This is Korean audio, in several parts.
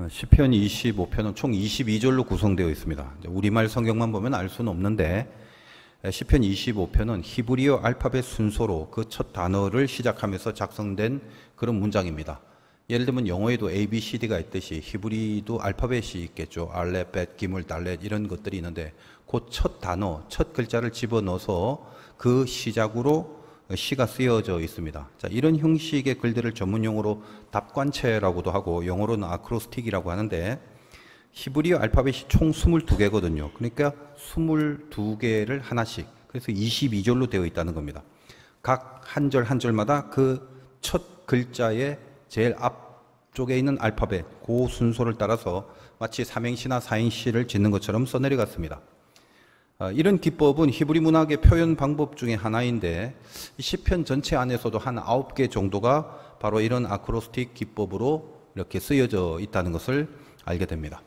시편 25편은 총 22절로 구성되어 있습니다. 우리말 성경만 보면 알 수는 없는데 시편 25편은 히브리어 알파벳 순서로 그 첫 단어를 시작하면서 작성된 그런 문장입니다. 예를 들면 영어에도 A, B, C, D가 있듯이 히브리도 알파벳이 있겠죠. 알렛, 벳, 기물, 달렛 이런 것들이 있는데 그 첫 단어, 첫 글자를 집어넣어서 그 시작으로 시가 쓰여져 있습니다. 자, 이런 형식의 글들을 전문용어로 답관체라고도 하고 영어로는 아크로스틱이라고 하는데 히브리어 알파벳이 총 22개거든요. 그러니까 22개를 하나씩, 그래서 22절로 되어 있다는 겁니다. 각 한 절 한 절마다 그 첫 글자의 제일 앞쪽에 있는 알파벳, 그 순서를 따라서 마치 삼행시나 사행시를 짓는 것처럼 써내려갔습니다. 이런 기법은 히브리 문학의 표현 방법 중에 하나인데 시편 전체 안에서도 한 9개 정도가 바로 이런 아크로스틱 기법으로 이렇게 쓰여져 있다는 것을 알게 됩니다.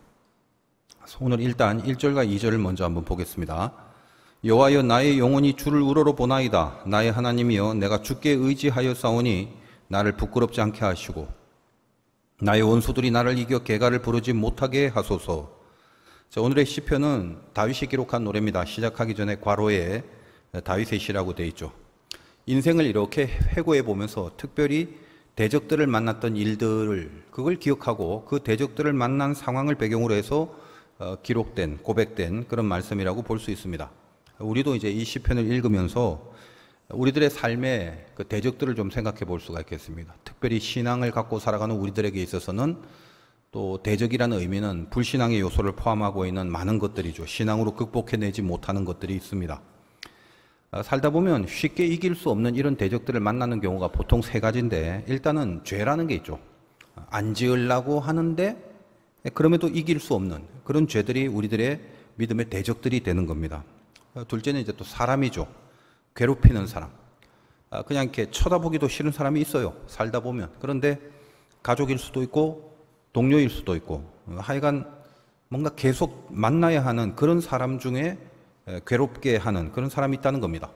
오늘 일단 1절과 2절을 먼저 한번 보겠습니다. 여호와여, 나의 영혼이 주를 우러러 보나이다. 나의 하나님이여, 내가 주께 의지하여 싸우니 나를 부끄럽지 않게 하시고 나의 원수들이 나를 이겨 개가를 부르지 못하게 하소서. 자, 오늘의 시편은 다윗이 기록한 노래입니다. 시작하기 전에 괄호에 다윗의 시라고 되어 있죠. 인생을 이렇게 회고해 보면서 특별히 대적들을 만났던 일들을 그걸 기억하고 그 대적들을 만난 상황을 배경으로 해서 기록된, 고백된 그런 말씀이라고 볼 수 있습니다. 우리도 이제 이 시편을 읽으면서 우리들의 삶의 그 대적들을 좀 생각해 볼 수가 있겠습니다. 특별히 신앙을 갖고 살아가는 우리들에게 있어서는 또 대적이라는 의미는 불신앙의 요소를 포함하고 있는 많은 것들이죠. 신앙으로 극복해내지 못하는 것들이 있습니다. 살다 보면 쉽게 이길 수 없는 이런 대적들을 만나는 경우가 보통 세 가지인데, 일단은 죄라는 게 있죠. 안 지으려고 하는데 그럼에도 이길 수 없는 그런 죄들이 우리들의 믿음의 대적들이 되는 겁니다. 둘째는 이제 또 사람이죠. 괴롭히는 사람. 그냥 이렇게 쳐다보기도 싫은 사람이 있어요. 살다 보면. 그런데 가족일 수도 있고 동료일 수도 있고 하여간 뭔가 계속 만나야 하는 그런 사람 중에 괴롭게 하는 그런 사람이 있다는 겁니다.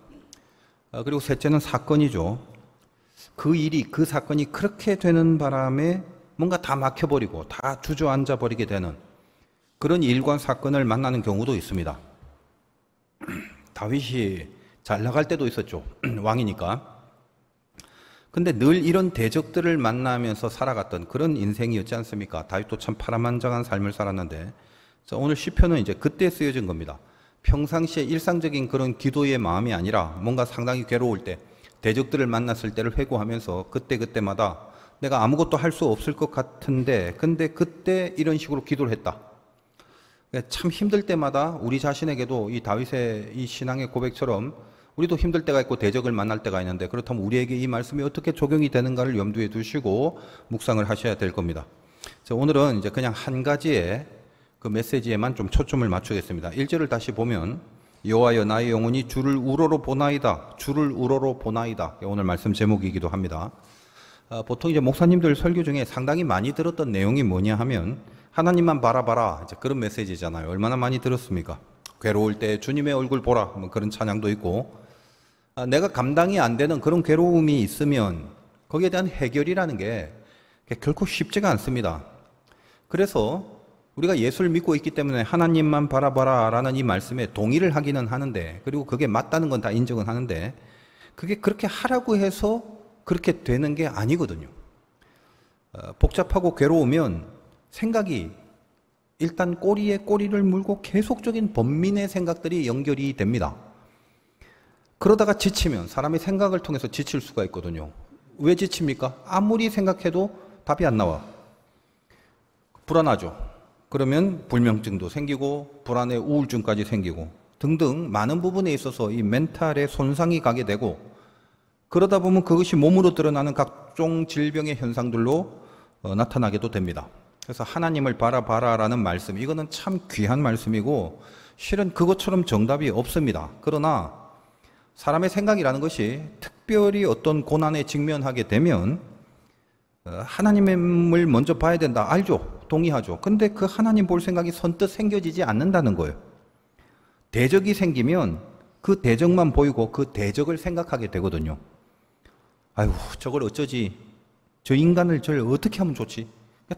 그리고 셋째는 사건이죠. 그 일이, 그 사건이 그렇게 되는 바람에 뭔가 다 막혀버리고 다 주저앉아 버리게 되는 그런 일과 사건을 만나는 경우도 있습니다. 다윗이 잘 나갈 때도 있었죠. 왕이니까. 근데 늘 이런 대적들을 만나면서 살아갔던 그런 인생이었지 않습니까? 다윗도 참 파란만장한 삶을 살았는데, 자, 오늘 시편은 이제 그때 쓰여진 겁니다. 평상시에 일상적인 그런 기도의 마음이 아니라 뭔가 상당히 괴로울 때, 대적들을 만났을 때를 회고하면서 그때마다 내가 아무것도 할 수 없을 것 같은데, 근데 그때 이런 식으로 기도를 했다. 참 힘들 때마다 우리 자신에게도 이 다윗의 이 신앙의 고백처럼 우리도 힘들 때가 있고 대적을 만날 때가 있는데, 그렇다면 우리에게 이 말씀이 어떻게 적용이 되는가를 염두에 두시고 묵상을 하셔야 될 겁니다. 자, 오늘은 이제 그냥 한 가지의 그 메시지에만 좀 초점을 맞추겠습니다. 1절을 다시 보면 여호와여, 나의 영혼이 주를 우러러 보나이다. 주를 우러러 보나이다. 오늘 말씀 제목이기도 합니다. 보통 이제 목사님들 설교 중에 상당히 많이 들었던 내용이 뭐냐 하면 하나님만 바라봐라, 이제 그런 메시지잖아요. 얼마나 많이 들었습니까? 괴로울 때 주님의 얼굴 보라, 뭐 그런 찬양도 있고, 내가 감당이 안 되는 그런 괴로움이 있으면 거기에 대한 해결이라는 게 결코 쉽지가 않습니다. 그래서 우리가 예수를 믿고 있기 때문에 하나님만 바라봐라 라는 이 말씀에 동의를 하기는 하는데, 그리고 그게 맞다는 건 다 인정은 하는데, 그게 그렇게 하라고 해서 그렇게 되는 게 아니거든요. 복잡하고 괴로우면 생각이 일단 꼬리에 꼬리를 물고 계속적인 번민의 생각들이 연결이 됩니다. 그러다가 지치면 사람이 생각을 통해서 지칠 수가 있거든요. 왜 지칩니까? 아무리 생각해도 답이 안 나와. 불안하죠. 그러면 불면증도 생기고 불안의 우울증까지 생기고 등등 많은 부분에 있어서 이 멘탈에 손상이 가게 되고, 그러다 보면 그것이 몸으로 드러나는 각종 질병의 현상들로 나타나게도 됩니다. 그래서 하나님을 바라봐라라는 말씀, 이거는 참 귀한 말씀이고 실은 그것처럼 정답이 없습니다. 그러나 사람의 생각이라는 것이 특별히 어떤 고난에 직면하게 되면 하나님을 먼저 봐야 된다. 알죠? 동의하죠. 근데 그 하나님 볼 생각이 선뜻 생겨지지 않는다는 거예요. 대적이 생기면 그 대적만 보이고 그 대적을 생각하게 되거든요. 아유, 저걸 어쩌지? 저 인간을 어떻게 하면 좋지?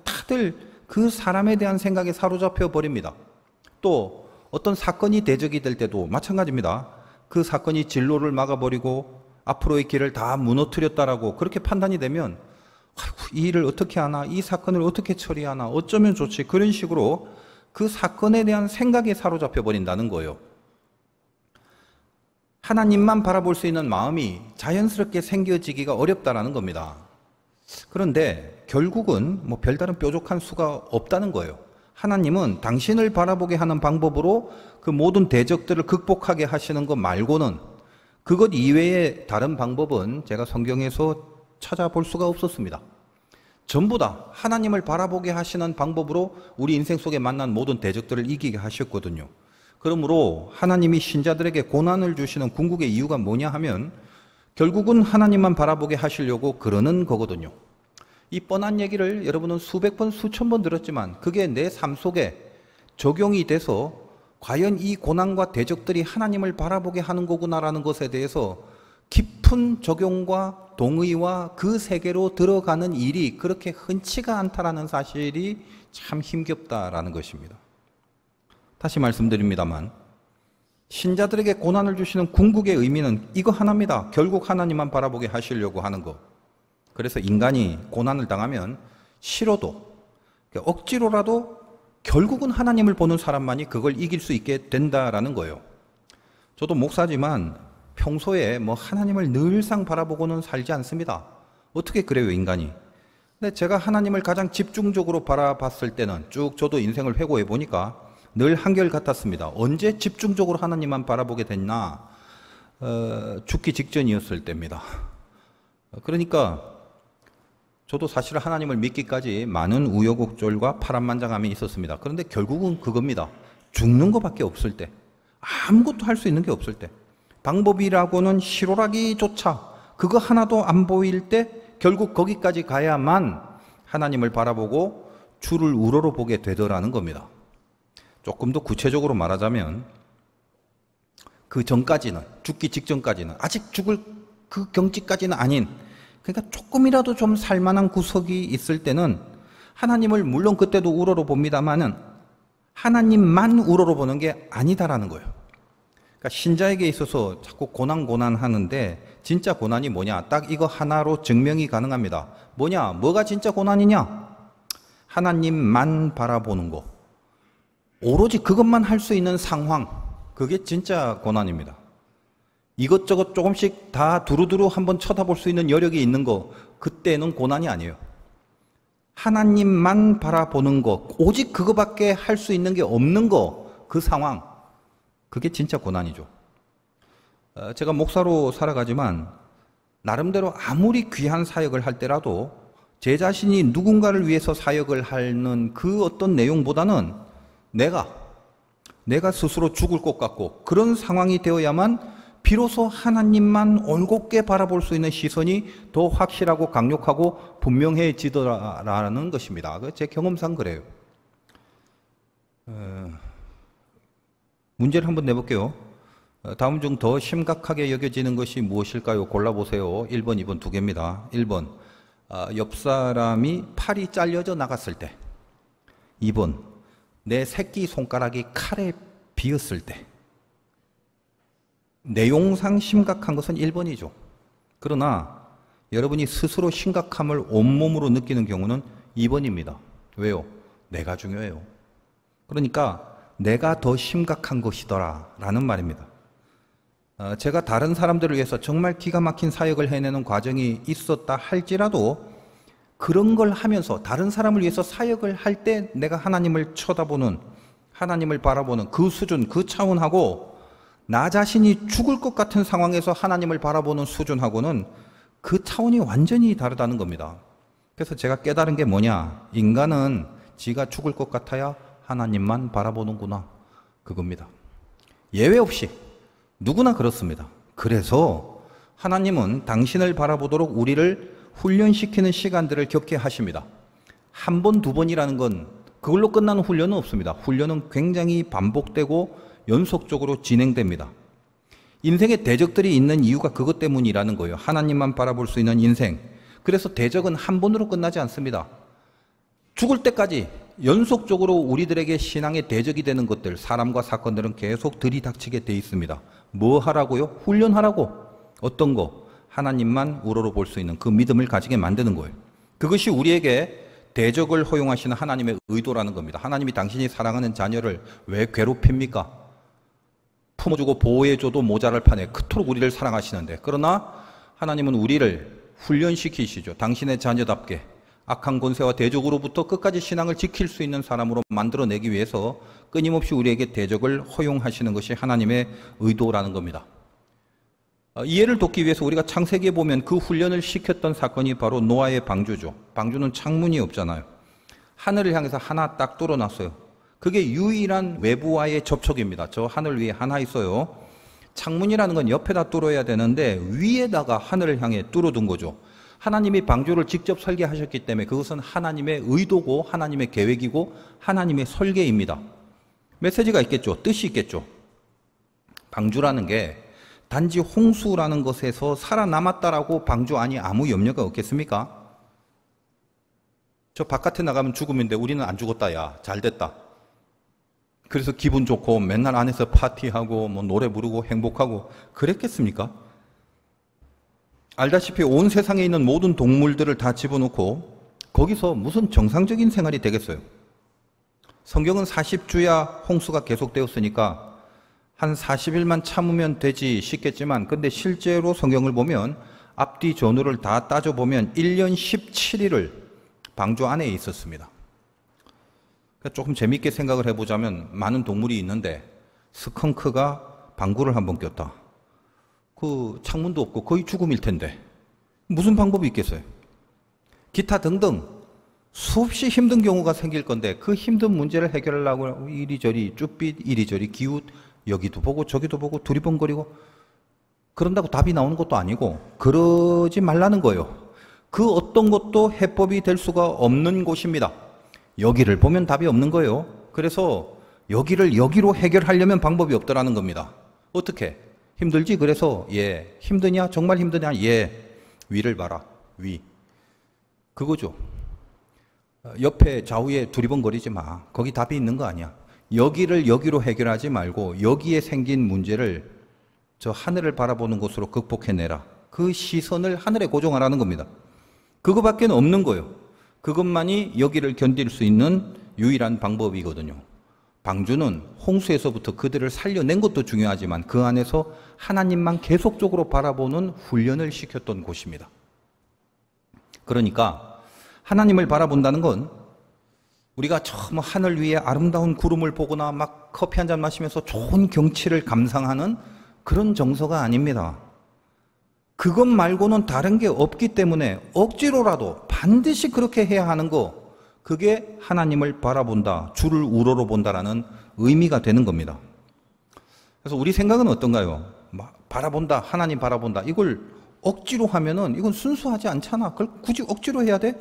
다들 그 사람에 대한 생각에 사로잡혀 버립니다. 또 어떤 사건이 대적이 될 때도 마찬가지입니다. 그 사건이 진로를 막아버리고 앞으로의 길을 다 무너뜨렸다라고 그렇게 판단이 되면 이 일을 어떻게 하나, 이 사건을 어떻게 처리하나, 어쩌면 좋지, 그런 식으로 그 사건에 대한 생각에 사로잡혀 버린다는 거예요. 하나님만 바라볼 수 있는 마음이 자연스럽게 생겨지기가 어렵다라는 겁니다. 그런데 결국은 뭐 별다른 뾰족한 수가 없다는 거예요. 하나님은 당신을 바라보게 하는 방법으로 그 모든 대적들을 극복하게 하시는 것 말고는, 그것 이외의 다른 방법은 제가 성경에서 찾아볼 수가 없었습니다. 전부 다 하나님을 바라보게 하시는 방법으로 우리 인생 속에 만난 모든 대적들을 이기게 하셨거든요. 그러므로 하나님이 신자들에게 고난을 주시는 궁극의 이유가 뭐냐 하면 결국은 하나님만 바라보게 하시려고 그러는 거거든요. 이 뻔한 얘기를 여러분은 수백 번, 수천 번 들었지만 그게 내 삶 속에 적용이 돼서 과연 이 고난과 대적들이 하나님을 바라보게 하는 거구나라는 것에 대해서 깊은 적용과 동의와 그 세계로 들어가는 일이 그렇게 흔치가 않다라는 사실이 참 힘겹다라는 것입니다. 다시 말씀드립니다만 신자들에게 고난을 주시는 궁극의 의미는 이거 하나입니다. 결국 하나님만 바라보게 하시려고 하는 것. 그래서 인간이 고난을 당하면 싫어도 억지로라도 결국은 하나님을 보는 사람만이 그걸 이길 수 있게 된다라는 거예요. 저도 목사지만 평소에 뭐 하나님을 늘상 바라보고는 살지 않습니다. 어떻게 그래요, 인간이? 근데 제가 하나님을 가장 집중적으로 바라봤을 때는 쭉 저도 인생을 회고해 보니까 늘 한결같았습니다. 언제 집중적으로 하나님만 바라보게 됐나? 죽기 직전이었을 때입니다. 그러니까 저도 사실 하나님을 믿기까지 많은 우여곡절과 파란만장함이 있었습니다. 그런데 결국은 그겁니다. 죽는 것밖에 없을 때, 아무것도 할 수 있는 게 없을 때, 방법이라고는 실오라기조차 그거 하나도 안 보일 때 결국 거기까지 가야만 하나님을 바라보고 주를 우러러 보게 되더라는 겁니다. 조금 더 구체적으로 말하자면 그 전까지는, 죽기 직전까지는, 아직 죽을 그 경지까지는 아닌, 그러니까 조금이라도 좀 살만한 구석이 있을 때는 하나님을 물론 그때도 우러러 봅니다만은 하나님만 우러러 보는 게 아니다라는 거예요. 그러니까 신자에게 있어서 자꾸 고난 하는데 진짜 고난이 뭐냐? 딱 이거 하나로 증명이 가능합니다. 뭐냐? 뭐가 진짜 고난이냐? 하나님만 바라보는 거. 오로지 그것만 할 수 있는 상황. 그게 진짜 고난입니다. 이것저것 조금씩 다 두루두루 한번 쳐다볼 수 있는 여력이 있는 거, 그때는 고난이 아니에요. 하나님만 바라보는 거, 오직 그거밖에 할 수 있는 게 없는 거, 그 상황, 그게 진짜 고난이죠. 제가 목사로 살아가지만 나름대로 아무리 귀한 사역을 할 때라도 제 자신이 누군가를 위해서 사역을 하는 그 어떤 내용보다는 내가 스스로 죽을 것 같고 그런 상황이 되어야만 비로소 하나님만 올곧게 바라볼 수 있는 시선이 더 확실하고 강력하고 분명해지더라라는 것입니다. 제 경험상 그래요. 문제를 한번 내볼게요. 다음 중 더 심각하게 여겨지는 것이 무엇일까요? 골라보세요. 1번, 2번 두 개입니다. 1번, 옆 사람이 팔이 잘려져 나갔을 때. 2번, 내 새끼 손가락이 칼에 비었을 때. 내용상 심각한 것은 1번이죠. 그러나 여러분이 스스로 심각함을 온몸으로 느끼는 경우는 2번입니다. 왜요? 내가 중요해요. 그러니까 내가 더 심각한 것이더라 라는 말입니다. 제가 다른 사람들을 위해서 정말 기가 막힌 사역을 해내는 과정이 있었다 할지라도 그런 걸 하면서 다른 사람을 위해서 사역을 할 때 내가 하나님을 쳐다보는, 하나님을 바라보는 그 수준, 그 차원하고 나 자신이 죽을 것 같은 상황에서 하나님을 바라보는 수준하고는 그 차원이 완전히 다르다는 겁니다. 그래서 제가 깨달은 게 뭐냐? 인간은 지가 죽을 것 같아야 하나님만 바라보는구나. 그겁니다. 예외 없이 누구나 그렇습니다. 그래서 하나님은 당신을 바라보도록 우리를 훈련시키는 시간들을 겪게 하십니다. 한 번, 두 번이라는 건 그걸로 끝나는 훈련은 없습니다. 훈련은 굉장히 반복되고 연속적으로 진행됩니다. 인생에 대적들이 있는 이유가 그것 때문이라는 거예요. 하나님만 바라볼 수 있는 인생. 그래서 대적은 한 번으로 끝나지 않습니다. 죽을 때까지 연속적으로 우리들에게 신앙의 대적이 되는 것들, 사람과 사건들은 계속 들이닥치게 돼 있습니다. 뭐 하라고요? 훈련하라고. 어떤 거? 하나님만 우러러볼 수 있는 그 믿음을 가지게 만드는 거예요. 그것이 우리에게 대적을 허용하시는 하나님의 의도라는 겁니다. 하나님이 당신이 사랑하는 자녀를 왜 괴롭힙니까? 품어주고 보호해줘도 모자랄 판에 그토록 우리를 사랑하시는데, 그러나 하나님은 우리를 훈련시키시죠. 당신의 자녀답게 악한 권세와 대적으로부터 끝까지 신앙을 지킬 수 있는 사람으로 만들어내기 위해서 끊임없이 우리에게 대적을 허용하시는 것이 하나님의 의도라는 겁니다. 이해를 돕기 위해서 우리가 창세기에 보면 그 훈련을 시켰던 사건이 바로 노아의 방주죠. 방주는 창문이 없잖아요. 하늘을 향해서 하나 딱 뚫어놨어요. 그게 유일한 외부와의 접촉입니다. 저 하늘 위에 하나 있어요. 창문이라는 건 옆에다 뚫어야 되는데 위에다가 하늘을 향해 뚫어둔 거죠. 하나님이 방주를 직접 설계하셨기 때문에 그것은 하나님의 의도고 하나님의 계획이고 하나님의 설계입니다. 메시지가 있겠죠. 뜻이 있겠죠. 방주라는 게 단지 홍수라는 것에서 살아남았다라고 방주 안이 아무 염려가 없겠습니까? 저 바깥에 나가면 죽음인데 우리는 안 죽었다. 야, 잘 됐다. 그래서 기분 좋고 맨날 안에서 파티하고 뭐 노래 부르고 행복하고 그랬겠습니까? 알다시피 온 세상에 있는 모든 동물들을 다 집어넣고 거기서 무슨 정상적인 생활이 되겠어요? 성경은 40주야 홍수가 계속되었으니까 한 40일만 참으면 되지 싶겠지만, 근데 실제로 성경을 보면 앞뒤 전후를 다 따져보면 1년 17일을 방주 안에 있었습니다. 조금 재밌게 생각을 해보자면 많은 동물이 있는데 스컹크가 방구를 한번 꼈다. 그 창문도 없고 거의 죽음일 텐데 무슨 방법이 있겠어요? 기타 등등 수없이 힘든 경우가 생길 건데 그 힘든 문제를 해결하려고 이리저리 쭈삣 이리저리 기웃 여기도 보고 저기도 보고 두리번거리고 그런다고 답이 나오는 것도 아니고 그러지 말라는 거예요. 그 어떤 것도 해법이 될 수가 없는 곳입니다. 여기를 보면 답이 없는 거예요. 그래서 여기를 여기로 해결하려면 방법이 없더라는 겁니다. 어떻게? 힘들지? 그래서 예. 힘드냐? 정말 힘드냐? 예. 위를 봐라. 위. 그거죠. 옆에 좌우에 두리번거리지 마. 거기 답이 있는 거 아니야. 여기를 여기로 해결하지 말고 여기에 생긴 문제를 저 하늘을 바라보는 곳으로 극복해내라. 그 시선을 하늘에 고정하라는 겁니다. 그거밖에 없는 거예요. 그것만이 여기를 견딜 수 있는 유일한 방법이거든요. 방주는 홍수에서부터 그들을 살려낸 것도 중요하지만 그 안에서 하나님만 계속적으로 바라보는 훈련을 시켰던 곳입니다. 그러니까 하나님을 바라본다는 건 우리가 처음 하늘 위에 아름다운 구름을 보거나 막 커피 한잔 마시면서 좋은 경치를 감상하는 그런 정서가 아닙니다. 그것 말고는 다른 게 없기 때문에 억지로라도 반드시 그렇게 해야 하는 거, 그게 하나님을 바라본다, 주를 우러러 본다라는 의미가 되는 겁니다. 그래서 우리 생각은 어떤가요? 바라본다, 하나님 바라본다. 이걸 억지로 하면은 이건 순수하지 않잖아. 그걸 굳이 억지로 해야 돼?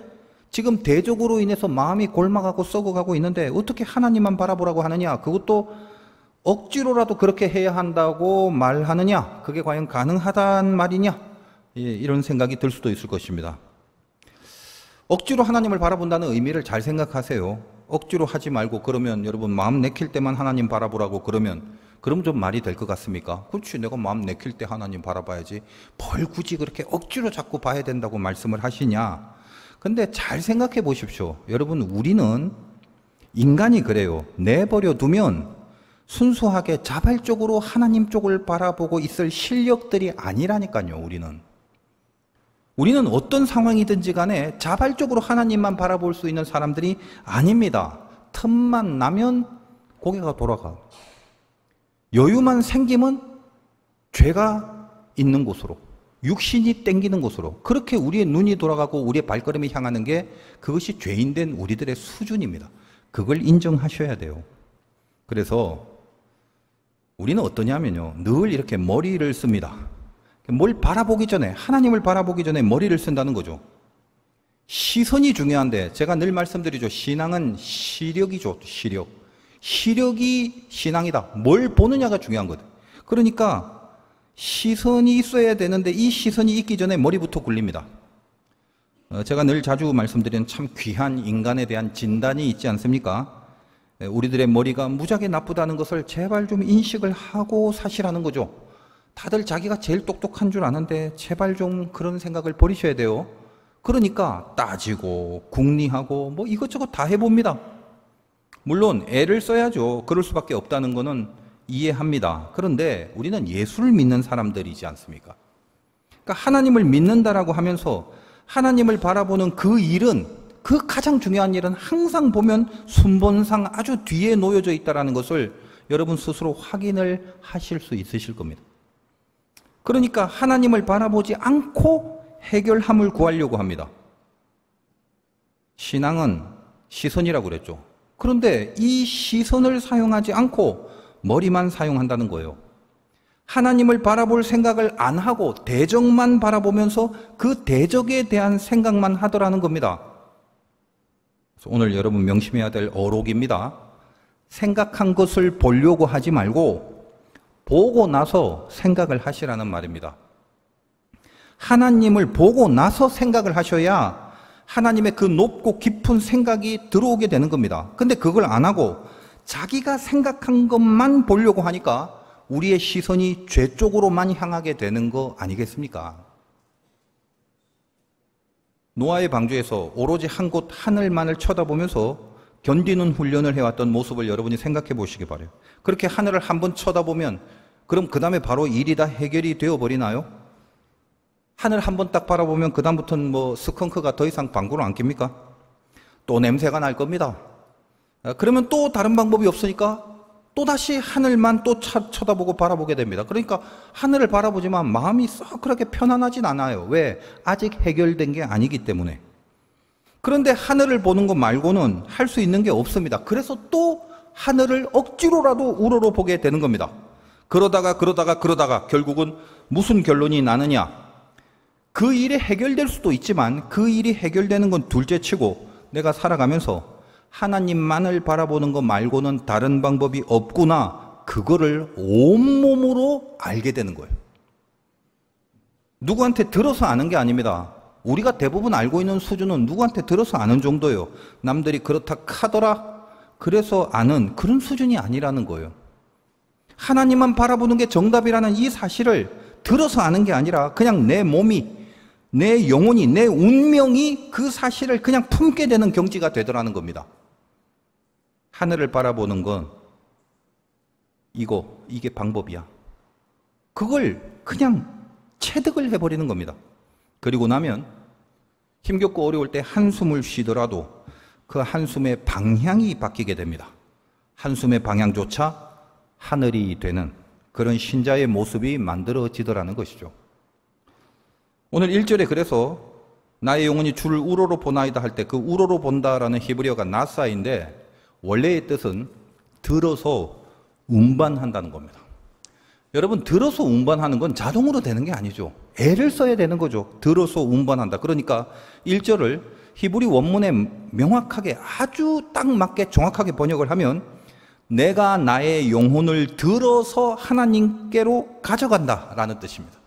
지금 대적으로 인해서 마음이 골마가고 썩어가고 있는데 어떻게 하나님만 바라보라고 하느냐? 그것도 억지로라도 그렇게 해야 한다고 말하느냐? 그게 과연 가능하단 말이냐? 예, 이런 생각이 들 수도 있을 것입니다. 억지로 하나님을 바라본다는 의미를 잘 생각하세요. 억지로 하지 말고 그러면 여러분 마음 내킬 때만 하나님 바라보라고 그럼 좀 말이 될 것 같습니까? 그렇지, 내가 마음 내킬 때 하나님 바라봐야지. 뭘 굳이 그렇게 억지로 자꾸 봐야 된다고 말씀을 하시냐? 근데 잘 생각해 보십시오. 여러분, 우리는 인간이 그래요. 내버려 두면 순수하게 자발적으로 하나님 쪽을 바라보고 있을 실력들이 아니라니까요. 우리는 어떤 상황이든지 간에 자발적으로 하나님만 바라볼 수 있는 사람들이 아닙니다. 틈만 나면 고개가 돌아가. 여유만 생기면 죄가 있는 곳으로, 육신이 땡기는 곳으로, 그렇게 우리의 눈이 돌아가고 우리의 발걸음이 향하는 게 그것이 죄인된 우리들의 수준입니다. 그걸 인정하셔야 돼요. 그래서 우리는 어떠냐면요, 늘 이렇게 머리를 씁니다. 뭘 바라보기 전에, 하나님을 바라보기 전에 머리를 쓴다는 거죠. 시선이 중요한데 제가 늘 말씀드리죠. 신앙은 시력이죠. 시력이 신앙이다. 뭘 보느냐가 중요한 거다. 그러니까 시선이 있어야 되는데 이 시선이 있기 전에 머리부터 굴립니다. 제가 늘 자주 말씀드리는 참 귀한 인간에 대한 진단이 있지 않습니까? 우리들의 머리가 무지하게 나쁘다는 것을 제발 좀 인식을 하고 사시라는 거죠. 다들 자기가 제일 똑똑한 줄 아는데 제발 좀 그런 생각을 버리셔야 돼요. 그러니까 따지고 궁리하고 뭐 이것저것 다 해봅니다. 물론 애를 써야죠. 그럴 수밖에 없다는 거는 이해합니다. 그런데 우리는 예수를 믿는 사람들이지 않습니까? 그러니까 하나님을 믿는다라고 하면서 하나님을 바라보는 그 일은, 그 가장 중요한 일은 항상 보면 순번상 아주 뒤에 놓여져 있다는 것을 여러분 스스로 확인을 하실 수 있으실 겁니다. 그러니까 하나님을 바라보지 않고 해결함을 구하려고 합니다. 신앙은 시선이라고 그랬죠. 그런데 이 시선을 사용하지 않고 머리만 사용한다는 거예요. 하나님을 바라볼 생각을 안 하고 대적만 바라보면서 그 대적에 대한 생각만 하더라는 겁니다. 그래서 오늘 여러분 명심해야 될 어록입니다. 생각한 것을 보려고 하지 말고 보고 나서 생각을 하시라는 말입니다. 하나님을 보고 나서 생각을 하셔야 하나님의 그 높고 깊은 생각이 들어오게 되는 겁니다. 근데 그걸 안 하고 자기가 생각한 것만 보려고 하니까 우리의 시선이 죄 쪽으로만 향하게 되는 거 아니겠습니까? 노아의 방주에서 오로지 한 곳 하늘만을 쳐다보면서 견디는 훈련을 해왔던 모습을 여러분이 생각해 보시기 바라요. 그렇게 하늘을 한번 쳐다보면 그럼 그 다음에 바로 일이 다 해결이 되어버리나요? 하늘 한번 딱 바라보면 그 다음부터는 뭐 스컹크가 더 이상 방구를 안 낍니까? 또 냄새가 날 겁니다. 그러면 또 다른 방법이 없으니까 또다시 하늘만 또 쳐다보고 바라보게 됩니다. 그러니까 하늘을 바라보지만 마음이 썩 그렇게 편안하진 않아요. 왜? 아직 해결된 게 아니기 때문에. 그런데 하늘을 보는 것 말고는 할 수 있는 게 없습니다. 그래서 또 하늘을 억지로라도 우러러 보게 되는 겁니다. 그러다가 결국은 무슨 결론이 나느냐? 그 일이 해결될 수도 있지만 그 일이 해결되는 건 둘째치고 내가 살아가면서 하나님만을 바라보는 것 말고는 다른 방법이 없구나. 그거를 온몸으로 알게 되는 거예요. 누구한테 들어서 아는 게 아닙니다. 우리가 대부분 알고 있는 수준은 누구한테 들어서 아는 정도예요. 남들이 그렇다 하더라 그래서 아는 그런 수준이 아니라는 거예요. 하나님만 바라보는 게 정답이라는 이 사실을 들어서 아는 게 아니라 그냥 내 몸이, 내 영혼이, 내 운명이 그 사실을 그냥 품게 되는 경지가 되더라는 겁니다. 하늘을 바라보는 건 이게 방법이야. 그걸 그냥 체득을 해버리는 겁니다. 그리고 나면 힘겹고 어려울 때 한숨을 쉬더라도 그 한숨의 방향이 바뀌게 됩니다. 한숨의 방향조차 하늘이 되는 그런 신자의 모습이 만들어지더라는 것이죠. 오늘 1절에 그래서 나의 영혼이 주를 우러러 보나이다 할 때 그 우러러 본다라는 히브리어가 나사인데 원래의 뜻은 들어서 운반한다는 겁니다. 여러분 들어서 운반하는 건 자동으로 되는 게 아니죠. 애를 써야 되는 거죠. 들어서 운반한다. 그러니까 1절을 히브리 원문에 명확하게 아주 딱 맞게 정확하게 번역을 하면 내가 나의 영혼을 들어서 하나님께로 가져간다라는 뜻입니다.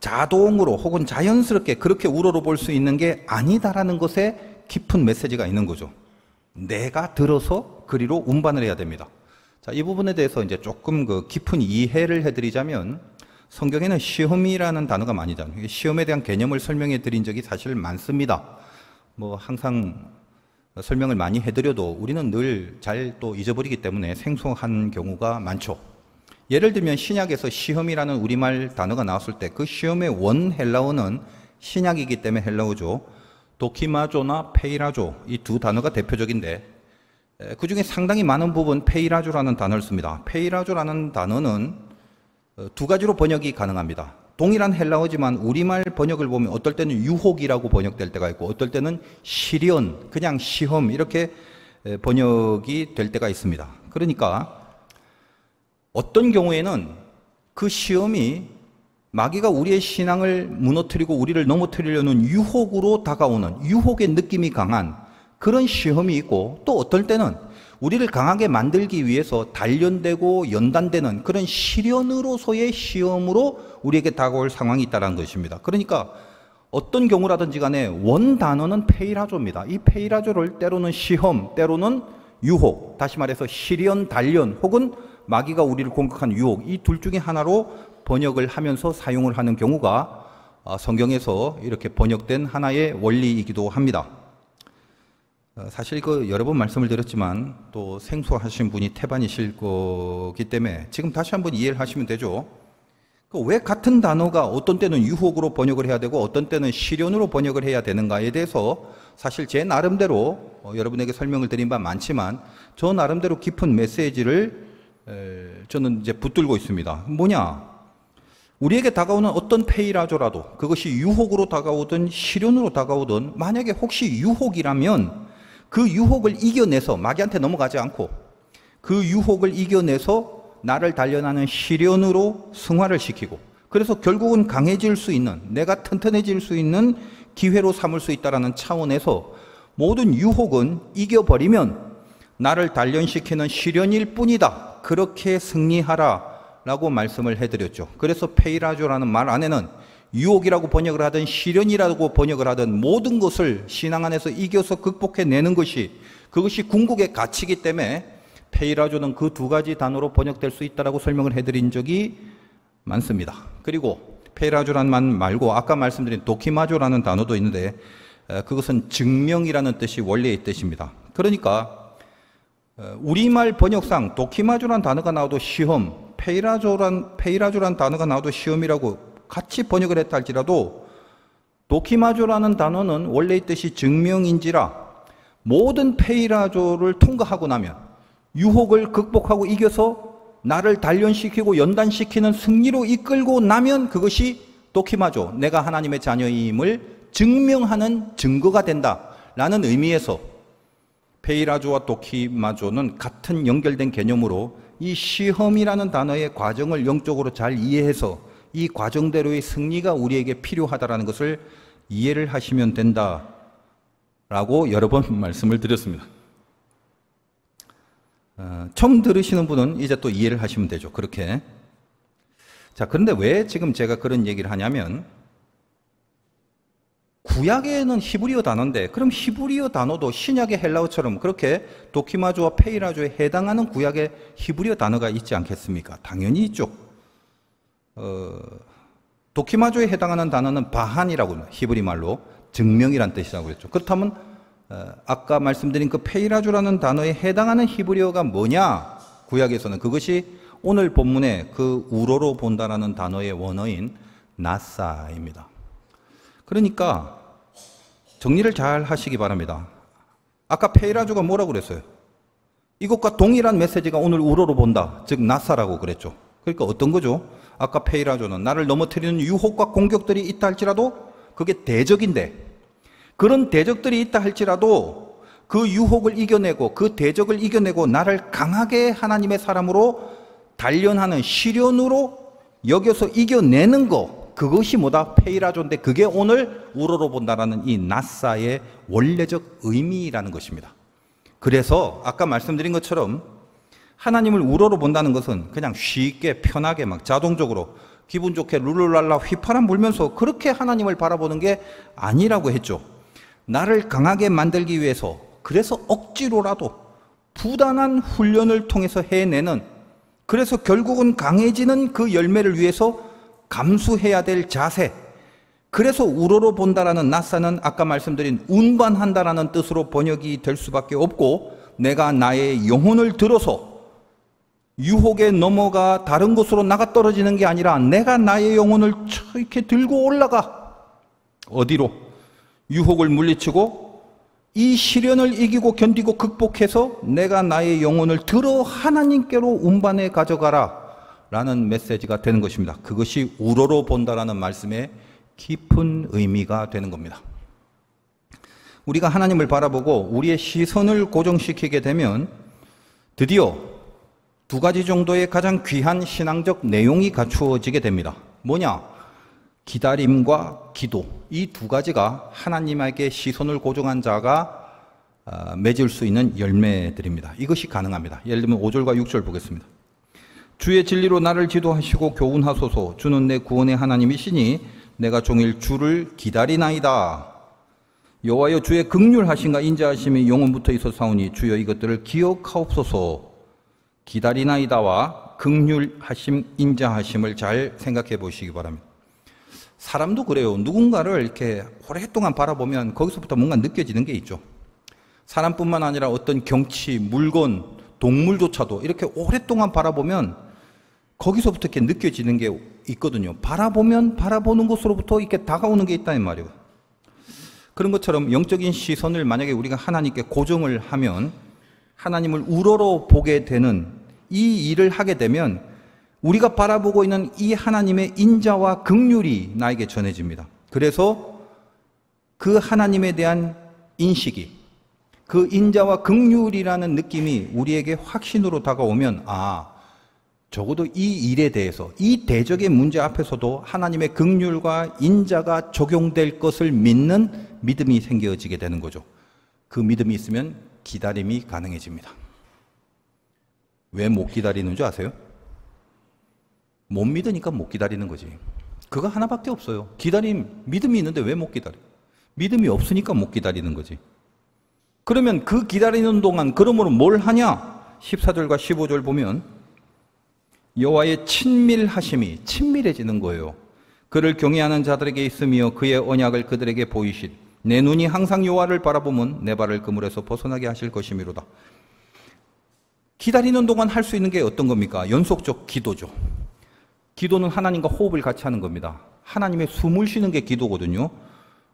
자동으로 혹은 자연스럽게 그렇게 우러러 볼 수 있는 게 아니다라는 것에 깊은 메시지가 있는 거죠. 내가 들어서 그리로 운반을 해야 됩니다. 자, 이 부분에 대해서 이제 조금 깊은 이해를 해드리자면 성경에는 시험이라는 단어가 많이 나와요. 시험에 대한 개념을 설명해 드린 적이 사실 많습니다. 뭐 항상 설명을 많이 해드려도 우리는 늘 잘 또 잊어버리기 때문에 생소한 경우가 많죠. 예를 들면 신약에서 시험이라는 우리말 단어가 나왔을 때 그 시험의 원 헬라어는 신약이기 때문에 헬라어죠. 도키마조나 페이라조 이 두 단어가 대표적인데 그 중에 상당히 많은 부분 페이라조라는 단어를 씁니다. 페이라조라는 단어는 두 가지로 번역이 가능합니다. 동일한 헬라어지만 우리말 번역을 보면 어떨 때는 유혹이라고 번역될 때가 있고 어떨 때는 시련, 그냥 시험 이렇게 번역이 될 때가 있습니다. 그러니까 어떤 경우에는 그 시험이 마귀가 우리의 신앙을 무너뜨리고 우리를 넘어뜨리려는 유혹으로 다가오는 유혹의 느낌이 강한 그런 시험이 있고 또 어떨 때는 우리를 강하게 만들기 위해서 단련되고 연단되는 그런 시련으로서의 시험으로 우리에게 다가올 상황이 있다는 것입니다. 그러니까 어떤 경우라든지 간에 원 단어는 페이라조입니다. 이 페이라조를 때로는 시험, 때로는 유혹, 다시 말해서 시련, 단련 혹은 마귀가 우리를 공격하는 유혹, 이 둘 중에 하나로 번역을 하면서 사용을 하는 경우가 성경에서 이렇게 번역된 하나의 원리이기도 합니다. 사실 여러 번 말씀을 드렸지만 또 생소하신 분이 태반이실 거기 때문에 지금 다시 한번 이해를 하시면 되죠. 왜 같은 단어가 어떤 때는 유혹으로 번역을 해야 되고 어떤 때는 시련으로 번역을 해야 되는가에 대해서 사실 제 나름대로 여러분에게 설명을 드린 바 많지만 저 나름대로 깊은 메시지를 저는 이제 붙들고 있습니다. 뭐냐? 우리에게 다가오는 어떤 페이라조라도 그것이 유혹으로 다가오든 시련으로 다가오든 만약에 혹시 유혹이라면 그 유혹을 이겨내서 마귀한테 넘어가지 않고 그 유혹을 이겨내서 나를 단련하는 시련으로 승화를 시키고 그래서 결국은 강해질 수 있는 내가 튼튼해질 수 있는 기회로 삼을 수 있다는 차원에서 모든 유혹은 이겨버리면 나를 단련시키는 시련일 뿐이다. 그렇게 승리하라 라고 말씀을 해드렸죠. 그래서 페이라조라는 말 안에는 유혹이라고 번역을 하든 시련이라고 번역을 하든 모든 것을 신앙 안에서 이겨서 극복해내는 것이 그것이 궁극의 가치이기 때문에 페이라조는 그 두 가지 단어로 번역될 수 있다고 설명을 해드린 적이 많습니다. 그리고 페이라조라는 말 말고 아까 말씀드린 도키마조라는 단어도 있는데 그것은 증명이라는 뜻이 원래의 뜻입니다. 그러니까 우리말 번역상 도키마조라는 단어가 나와도 시험, 페이라조라는 단어가 나와도 시험이라고 같이 번역을 했다 할지라도 도키마조라는 단어는 원래의 뜻이 증명인지라 모든 페이라조를 통과하고 나면 유혹을 극복하고 이겨서 나를 단련시키고 연단시키는 승리로 이끌고 나면 그것이 도키마조, 내가 하나님의 자녀임을 증명하는 증거가 된다라는 의미에서 페이라조와 도키마조는 같은 연결된 개념으로 이 시험이라는 단어의 과정을 영적으로 잘 이해해서 이 과정대로의 승리가 우리에게 필요하다라는 것을 이해를 하시면 된다라고 여러 번 말씀을 드렸습니다. 처음 들으시는 분은 이제 또 이해를 하시면 되죠. 그렇게. 자, 그런데 왜 지금 제가 그런 얘기를 하냐면 구약에는 히브리어 단어인데 그럼 히브리어 단어도 신약의 헬라어처럼 그렇게 도키마조와 페이라조에 해당하는 구약의 히브리어 단어가 있지 않겠습니까? 당연히 있죠. 도키마조에 해당하는 단어는 바한이라고 합니다. 히브리 말로 증명이란 뜻이라고 했죠. 그렇다면 아까 말씀드린 그 페이라조라는 단어에 해당하는 히브리어가 뭐냐? 구약에서는 그것이 오늘 본문의 그 우러로 본다라는 단어의 원어인 나사입니다. 그러니까 정리를 잘 하시기 바랍니다. 아까 페이라조가 뭐라고 그랬어요? 이것과 동일한 메시지가 오늘 우러로 본다, 즉 나사라고 그랬죠. 그러니까 어떤 거죠? 아까 페이라조는 나를 넘어뜨리는 유혹과 공격들이 있다 할지라도 그게 대적인데 그런 대적들이 있다 할지라도 그 유혹을 이겨내고 그 대적을 이겨내고 나를 강하게 하나님의 사람으로 단련하는 시련으로 여겨서 이겨내는 거 그것이 뭐다? 페이라조인데 그게 오늘 우러로 본다라는 이 나사의 원래적 의미라는 것입니다. 그래서 아까 말씀드린 것처럼 하나님을 우러로 본다는 것은 그냥 쉽게 편하게 막 자동적으로 기분 좋게 룰루랄라 휘파람 불면서 그렇게 하나님을 바라보는 게 아니라고 했죠. 나를 강하게 만들기 위해서 그래서 억지로라도 부단한 훈련을 통해서 해내는 그래서 결국은 강해지는 그 열매를 위해서 감수해야 될 자세 그래서 우러로 본다라는 나사는 아까 말씀드린 운반한다라는 뜻으로 번역이 될 수밖에 없고 내가 나의 영혼을 들어서 유혹에 넘어가 다른 곳으로 나가 떨어지는 게 아니라 내가 나의 영혼을 이렇게 들고 올라가 어디로? 유혹을 물리치고 이 시련을 이기고 견디고 극복해서 내가 나의 영혼을 들어 하나님께로 운반해 가져가라 라는 메시지가 되는 것입니다. 그것이 우러로 본다라는 말씀의 깊은 의미가 되는 겁니다. 우리가 하나님을 바라보고 우리의 시선을 고정시키게 되면 드디어 두 가지 정도의 가장 귀한 신앙적 내용이 갖추어지게 됩니다. 뭐냐? 기다림과 기도. 이 두 가지가 하나님에게 시선을 고정한 자가 맺을 수 있는 열매들입니다. 이것이 가능합니다. 예를 들면 5절과 6절 보겠습니다. 주의 진리로 나를 지도하시고 교훈하소서. 주는 내 구원의 하나님이시니 내가 종일 주를 기다리나이다. 여호와여 주의 긍휼하심과 인자하심이 영원부터 있어사오니 주여 이것들을 기억하옵소서. 기다리나이다와 긍휼하심, 인자하심을 잘 생각해 보시기 바랍니다. 사람도 그래요. 누군가를 이렇게 오랫동안 바라보면 거기서부터 뭔가 느껴지는 게 있죠. 사람뿐만 아니라 어떤 경치, 물건, 동물조차도 이렇게 오랫동안 바라보면 거기서부터 이렇게 느껴지는 게 있거든요. 바라보면 바라보는 곳으로부터 이렇게 다가오는 게 있다는 말이에요. 그런 것처럼 영적인 시선을 만약에 우리가 하나님께 고정을 하면 하나님을 우러러 보게 되는 이 일을 하게 되면 우리가 바라보고 있는 이 하나님의 인자와 긍휼이 나에게 전해집니다. 그래서 그 하나님에 대한 인식이, 그 인자와 긍휼이라는 느낌이 우리에게 확신으로 다가오면 적어도 이 일에 대해서, 이 대적의 문제 앞에서도 하나님의 긍휼과 인자가 적용될 것을 믿는 믿음이 생겨지게 되는 거죠. 그 믿음이 있으면 기다림이 가능해집니다. 왜 못 기다리는 줄 아세요? 못 믿으니까 못 기다리는 거지. 그거 하나밖에 없어요. 믿음이 있는데 왜 못 기다려? 믿음이 없으니까 못 기다리는 거지. 그러면 그 기다리는 동안 그러므로 뭘 하냐? 14절과 15절 보면 여호와의 친밀하심이 친밀해지는 거예요. 그를 경외하는 자들에게 있으며 그의 언약을 그들에게 보이신 내 눈이 항상 여호와를 바라보면 내 발을 그물에서 벗어나게 하실 것이미로다. 기다리는 동안 할 수 있는 게 어떤 겁니까? 연속적 기도죠. 기도는 하나님과 호흡을 같이 하는 겁니다. 하나님의 숨을 쉬는 게 기도거든요.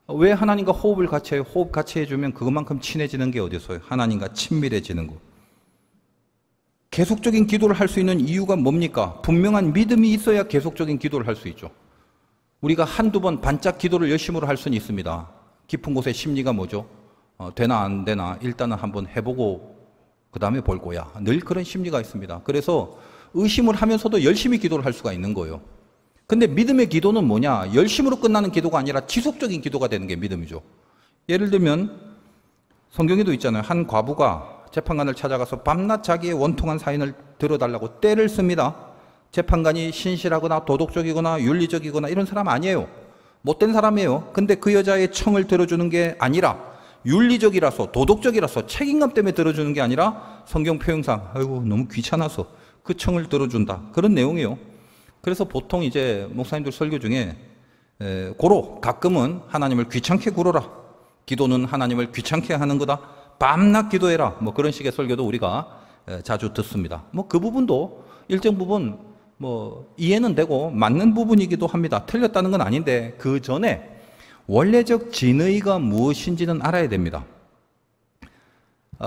왜 하나님과 호흡을 같이 해요? 호흡 같이 해주면 그것만큼 친해지는 게 어디서요? 하나님과 친밀해지는 거. 계속적인 기도를 할 수 있는 이유가 뭡니까? 분명한 믿음이 있어야 계속적인 기도를 할 수 있죠. 우리가 한두 번 반짝 기도를 열심으로 할 수는 있습니다. 깊은 곳의 심리가 뭐죠? 되나 안 되나 일단은 한번 해보고 그 다음에 볼 거야. 늘 그런 심리가 있습니다. 그래서 의심을 하면서도 열심히 기도를 할 수가 있는 거예요. 근데 믿음의 기도는 뭐냐? 열심으로 끝나는 기도가 아니라 지속적인 기도가 되는 게 믿음이죠. 예를 들면 성경에도 있잖아요. 한 과부가 재판관을 찾아가서 밤낮 자기의 원통한 사인을 들어달라고 떼를 씁니다. 재판관이 신실하거나 도덕적이거나 윤리적이거나 이런 사람 아니에요. 못된 사람이에요. 근데 그 여자의 청을 들어주는 게 아니라 윤리적이라서 도덕적이라서 책임감 때문에 들어주는 게 아니라 성경 표현상 아이고 너무 귀찮아서 그 청을 들어준다. 그런 내용이에요. 그래서 보통 이제 목사님들 설교 중에 고로 가끔은 하나님을 귀찮게 굴어라. 기도는 하나님을 귀찮게 하는 거다. 밤낮 기도해라. 뭐 그런 식의 설교도 우리가 자주 듣습니다. 뭐 그 부분도 일정 부분 뭐 이해는 되고 맞는 부분이기도 합니다. 틀렸다는 건 아닌데 그 전에 원래적 진의가 무엇인지는 알아야 됩니다.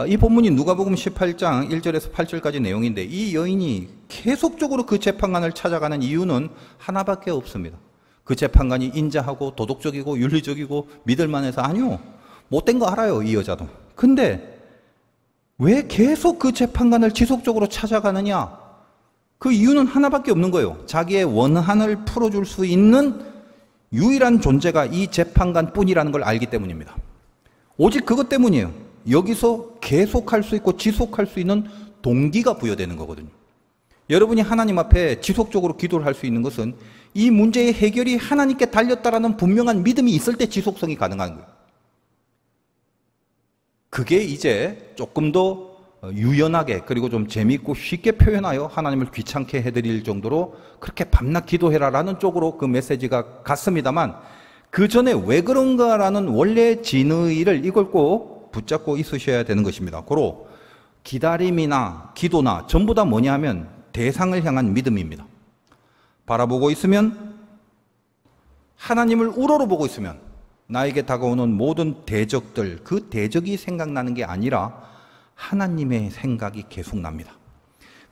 이 본문이 누가복음 18장 1절에서 8절까지 내용인데 이 여인이 계속적으로 그 재판관을 찾아가는 이유는 하나밖에 없습니다. 그 재판관이 인자하고 도덕적이고 윤리적이고 믿을만해서 아니요. 못된 거 알아요. 이 여자도. 근데 왜 계속 그 재판관을 지속적으로 찾아가느냐? 그 이유는 하나밖에 없는 거예요. 자기의 원한을 풀어줄 수 있는 유일한 존재가 이 재판관뿐이라는 걸 알기 때문입니다. 오직 그것 때문이에요. 여기서 계속할 수 있고 지속할 수 있는 동기가 부여되는 거거든요. 여러분이 하나님 앞에 지속적으로 기도를 할 수 있는 것은 이 문제의 해결이 하나님께 달렸다라는 분명한 믿음이 있을 때 지속성이 가능한 거예요. 그게 이제 조금 더 유연하게 그리고 좀 재미있고 쉽게 표현하여 하나님을 귀찮게 해드릴 정도로 그렇게 밤낮 기도해라라는 쪽으로 그 메시지가 갔습니다만 그 전에 왜 그런가라는 원래 진의를 이걸 꼭 붙잡고 있으셔야 되는 것입니다. 고로 기다림이나 기도나 전부 다 뭐냐 하면 대상을 향한 믿음입니다. 바라보고 있으면 하나님을 우러러 보고 있으면 나에게 다가오는 모든 대적들 그 대적이 생각나는 게 아니라 하나님의 생각이 계속 납니다.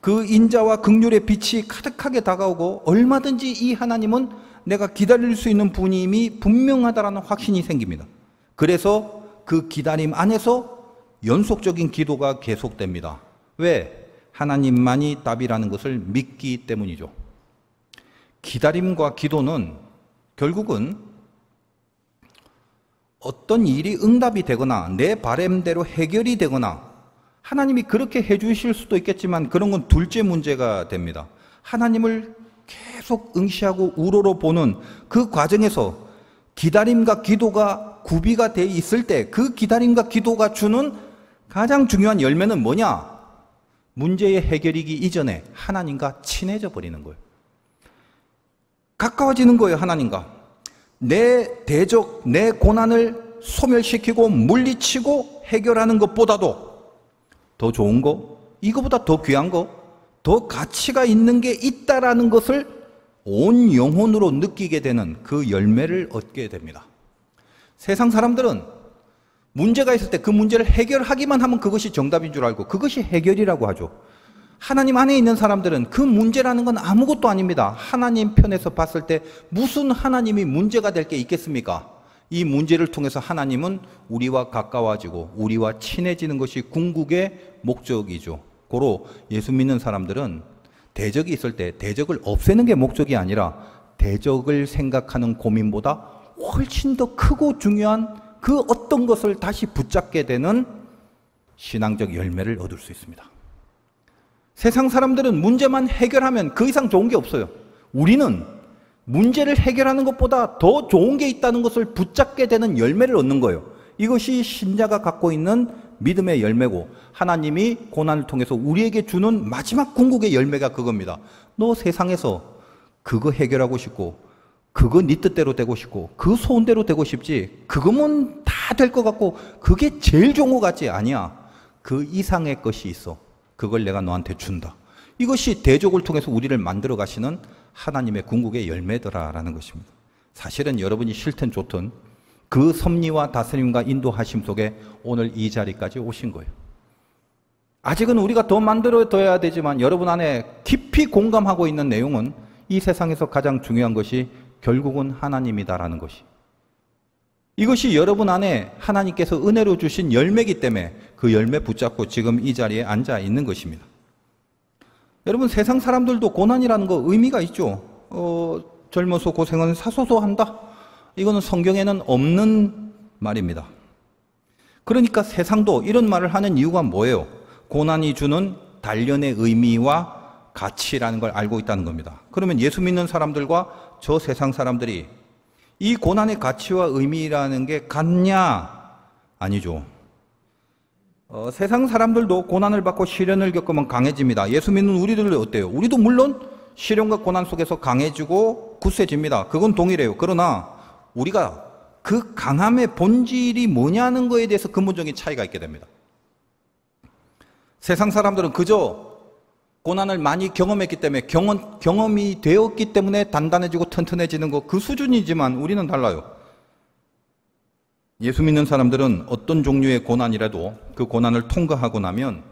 그 인자와 긍휼의 빛이 가득하게 다가오고 얼마든지 이 하나님은 내가 기다릴 수 있는 분임이 분명하다라는 확신이 생깁니다. 그래서 그 기다림 안에서 연속적인 기도가 계속됩니다. 왜? 하나님만이 답이라는 것을 믿기 때문이죠. 기다림과 기도는 결국은 어떤 일이 응답이 되거나 내 바람대로 해결이 되거나 하나님이 그렇게 해주실 수도 있겠지만 그런 건 둘째 문제가 됩니다. 하나님을 계속 응시하고 우러러보는 그 과정에서 기다림과 기도가 구비가 돼 있을 때 그 기다림과 기도가 주는 가장 중요한 열매는 뭐냐? 문제의 해결이기 이전에 하나님과 친해져 버리는 거예요. 가까워지는 거예요, 하나님과. 내 대적, 내 고난을 소멸시키고 물리치고 해결하는 것보다도 더 좋은 거, 이거보다 더 귀한 거, 더 가치가 있는 게 있다라는 것을 온 영혼으로 느끼게 되는 그 열매를 얻게 됩니다. 세상 사람들은 문제가 있을 때 그 문제를 해결하기만 하면 그것이 정답인 줄 알고 그것이 해결이라고 하죠. 하나님 안에 있는 사람들은 그 문제라는 건 아무것도 아닙니다. 하나님 편에서 봤을 때 무슨 하나님이 문제가 될 게 있겠습니까? 이 문제를 통해서 하나님은 우리와 가까워지고 우리와 친해지는 것이 궁극의 목적이죠. 고로 예수 믿는 사람들은 대적이 있을 때 대적을 없애는 게 목적이 아니라 대적을 생각하는 고민보다 훨씬 더 크고 중요한 그 어떤 것을 다시 붙잡게 되는 신앙적 열매를 얻을 수 있습니다. 세상 사람들은 문제만 해결하면 그 이상 좋은 게 없어요. 우리는 문제를 해결하는 것보다 더 좋은 게 있다는 것을 붙잡게 되는 열매를 얻는 거예요. 이것이 신자가 갖고 있는 믿음의 열매고 하나님이 고난을 통해서 우리에게 주는 마지막 궁극의 열매가 그겁니다. 너 세상에서 그거 해결하고 싶고 그거 네 뜻대로 되고 싶고 그 소원대로 되고 싶지 그거면 다 될 것 같고 그게 제일 좋은 것 같지? 아니야. 그 이상의 것이 있어. 그걸 내가 너한테 준다. 이것이 대적을 통해서 우리를 만들어 가시는 하나님의 궁극의 열매더라라는 것입니다. 사실은 여러분이 싫든 좋든 그 섭리와 다스림과 인도하심 속에 오늘 이 자리까지 오신 거예요. 아직은 우리가 더 만들어둬야 되지만 여러분 안에 깊이 공감하고 있는 내용은 이 세상에서 가장 중요한 것이 결국은 하나님이다라는 것이. 이것이 여러분 안에 하나님께서 은혜로 주신 열매이기 때문에 그 열매 붙잡고 지금 이 자리에 앉아 있는 것입니다. 여러분 세상 사람들도 고난이라는 거 의미가 있죠. 젊어서 고생은 사소서 한다. 이거는 성경에는 없는 말입니다. 그러니까 세상도 이런 말을 하는 이유가 뭐예요? 고난이 주는 단련의 의미와 가치라는 걸 알고 있다는 겁니다. 그러면 예수 믿는 사람들과 저 세상 사람들이 이 고난의 가치와 의미라는 게 같냐? 아니죠. 세상 사람들도 고난을 받고 시련을 겪으면 강해집니다. 예수 믿는 우리들은 어때요? 우리도 물론 시련과 고난 속에서 강해지고 굳세집니다. 그건 동일해요. 그러나 우리가 그 강함의 본질이 뭐냐는 거에 대해서 근본적인 차이가 있게 됩니다. 세상 사람들은 그저 고난을 많이 경험했기 때문에 경험이 되었기 때문에 단단해지고 튼튼해지는 것 그 수준이지만 우리는 달라요. 예수 믿는 사람들은 어떤 종류의 고난이라도 그 고난을 통과하고 나면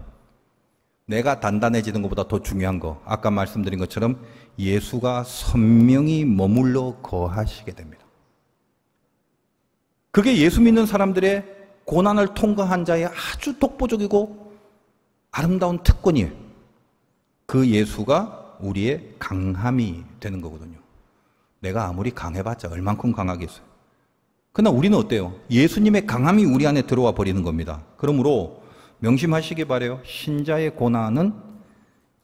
내가 단단해지는 것보다 더 중요한 거 아까 말씀드린 것처럼 예수가 선명히 머물러 거하시게 됩니다. 그게 예수 믿는 사람들의 고난을 통과한 자의 아주 독보적이고 아름다운 특권이에요. 그 예수가 우리의 강함이 되는 거거든요. 내가 아무리 강해봤자 얼만큼 강하겠어요. 그러나 우리는 어때요? 예수님의 강함이 우리 안에 들어와 버리는 겁니다. 그러므로 명심하시기 바라요. 신자의 고난은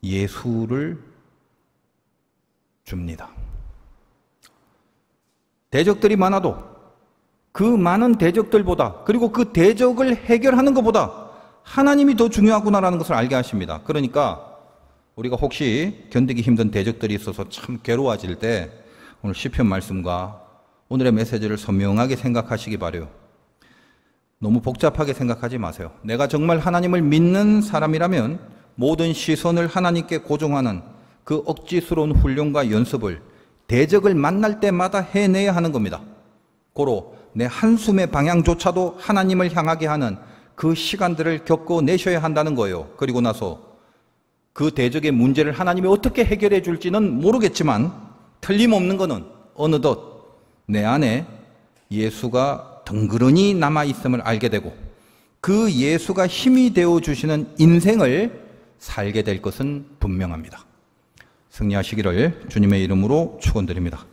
예수를 줍니다. 대적들이 많아도 그 많은 대적들보다 그리고 그 대적을 해결하는 것보다 하나님이 더 중요하구나라는 것을 알게 하십니다. 그러니까 우리가 혹시 견디기 힘든 대적들이 있어서 참 괴로워질 때 오늘 시편 말씀과 오늘의 메시지를 선명하게 생각하시기 바라요. 너무 복잡하게 생각하지 마세요. 내가 정말 하나님을 믿는 사람이라면 모든 시선을 하나님께 고정하는 그 억지스러운 훈련과 연습을 대적을 만날 때마다 해내야 하는 겁니다. 고로 내 한숨의 방향조차도 하나님을 향하게 하는 그 시간들을 겪어내셔야 한다는 거예요. 그리고 나서 그 대적의 문제를 하나님이 어떻게 해결해 줄지는 모르겠지만 틀림없는 것은 어느덧 내 안에 예수가 덩그러니 남아있음을 알게 되고 그 예수가 힘이 되어 주시는 인생을 살게 될 것은 분명합니다. 승리하시기를 주님의 이름으로 축원드립니다.